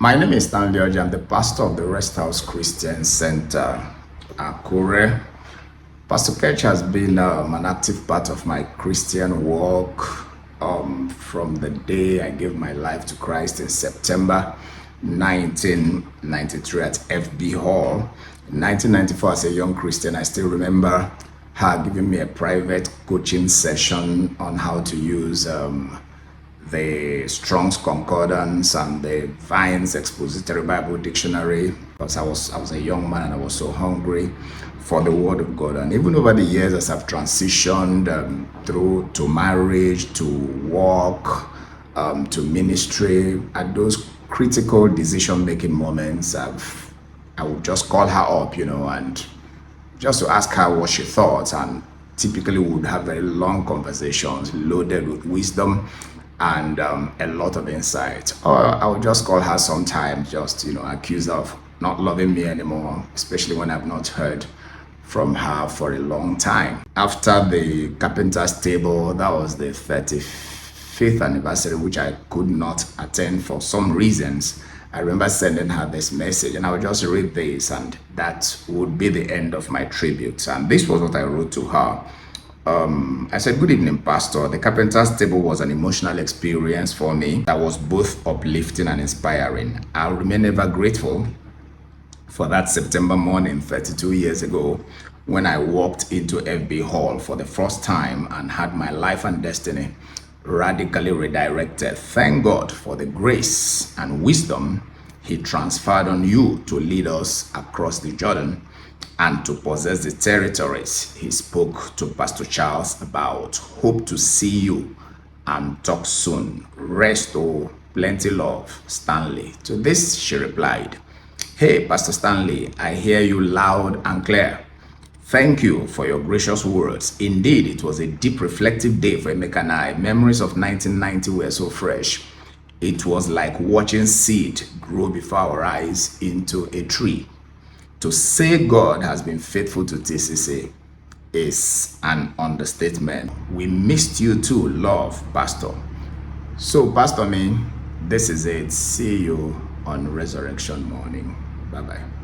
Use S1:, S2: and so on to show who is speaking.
S1: My name is Stanley. Orji. I'm the pastor of the Rest House Christian Center, Akure. Pastor Ketch has been an active part of my Christian walk from the day I gave my life to Christ in September 1993 at FB Hall. In 1994, as a young Christian, I still remember her giving me a private coaching session on how to use the Strong's Concordance and the Vine's Expository Bible Dictionary, because I was a young man and I was so hungry for the Word of God. And even over the years, as I've transitioned through to marriage, to work, to ministry, at those critical decision-making moments, I would just call her up, and just to ask her what she thought. And typically we would have very long conversations loaded with wisdom and a lot of insight. Or I would just call her sometimes, just accuse her of not loving me anymore, especially when I've not heard from her for a long time. After the carpenter's table, that was the 35th anniversary, which I could not attend for some reasons. I remember sending her this message, and I would just read this, and that would be the end of my tribute. And this was what I wrote to her. I said, "Good evening, Pastor. The carpenter's table was an emotional experience for me that was both uplifting and inspiring. I'll remain ever grateful for that September morning 32 years ago when I walked into FB Hall for the first time and had my life and destiny radically redirected. Thank God for the grace and wisdom He transferred on you to lead us across the Jordan and to possess the territories He spoke to Pastor Charles about. Hope to see you and talk soon. Rest, oh, plenty love, Stanley." To this she replied, "Hey, Pastor Stanley, I hear you loud and clear. Thank you for your gracious words. Indeed, it was a deep reflective day for Emeka and I. Memories of 1990 were so fresh. It was like watching seed grow before our eyes into a tree. To say God has been faithful to TCC is an understatement. We missed you too, love, Pastor." So, Pastor, this is it. See you on resurrection morning. Bye-bye.